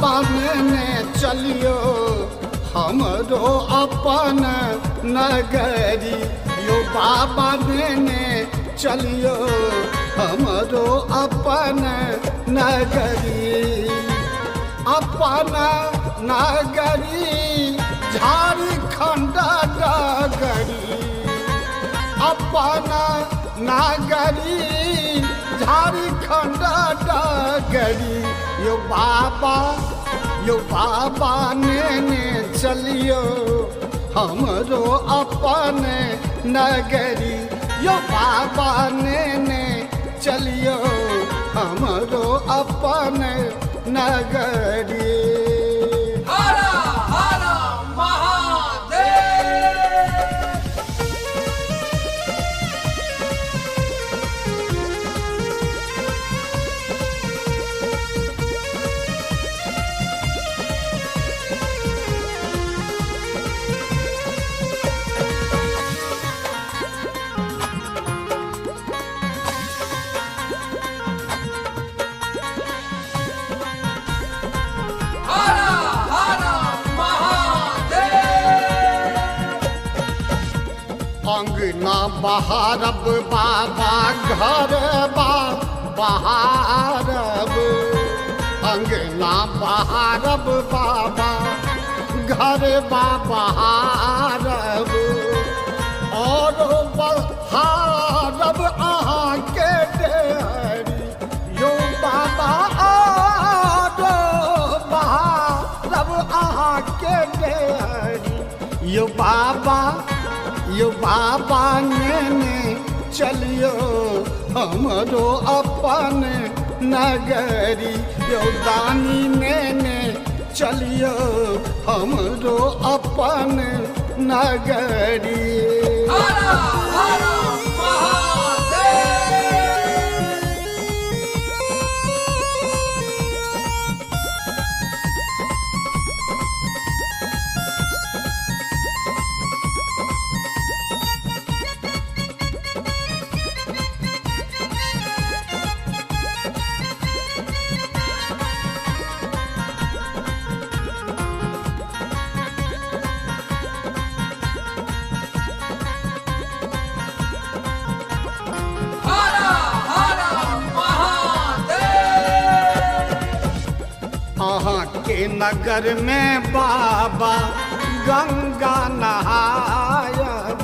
बाबा ने चलियो हमरो अपन नगरी। यो बाबा ने चलियो हमरो अपन नगरी। अपन नगरी झारखंड डगरी। अपन नगरी झारखंड डगरी। यो बाबा ने चलियो हमरो अपन नगरी। यो बाबा ने चलियो हमरो अपन नगरी। हर हर महादेव। अंगना बहारब बाबा घर बहारब। अंगना बहारब बाबा घर बहारब। और बहारब अहाँ के डेहरी। यो बाबा और बहारब अहाँ के डेहरी। यो बाबा ने चलियो हमरो अपन नगरी। यो दानी ने चलियो हमरो अपन नगरी। हर हर महादेव। अहाँ के नगर में बाबा गंगा नहायब।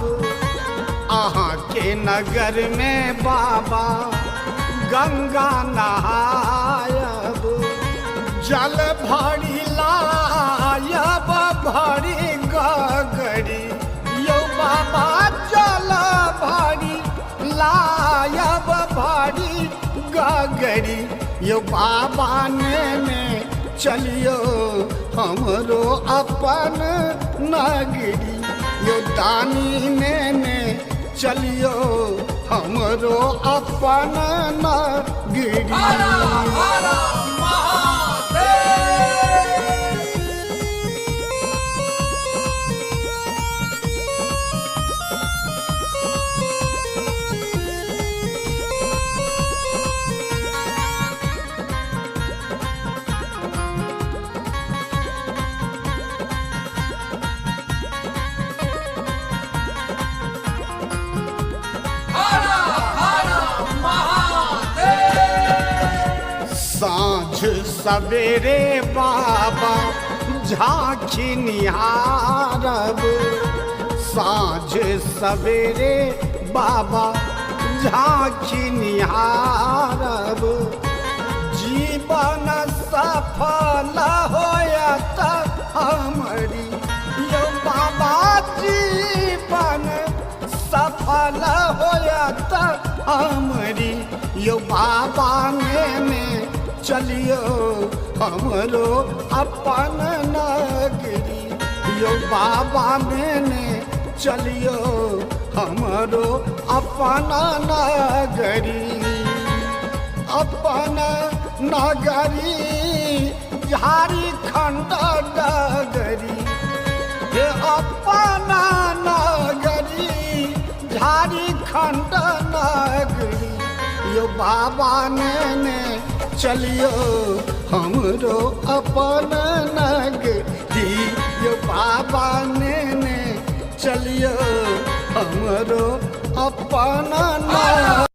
अहाँ के नगर में बाबा गंगा नहायब। जल भरी लायब भरी गगरी। यो बाबा जल भरी लायब भरी गगरी। यो बाबा ने चलियो हमरो अपन नगरी। यो दानी ने चलियो हमरो अपन नगरी। हर हर महादेव। साँझ सवेरे बाबा झांकी निहारब। साँझ सवेरे बाबा झांकी निहारब। जीवन सफल होयत हमरी। यो बाबा जीवन सफल होयत हमरी। यो बाबा ने चलियो हमरो अपन नगरी। यो बाबा ने चलियो हमरो अपन नगरी। अपन नगरी झारखंड डगरी। हे अपन नगरी झारखंड नगरी। यो बाबा ने चलियो हमरो अपन नगरी यो बाबा ने चलियो हमरो अपन नगरी।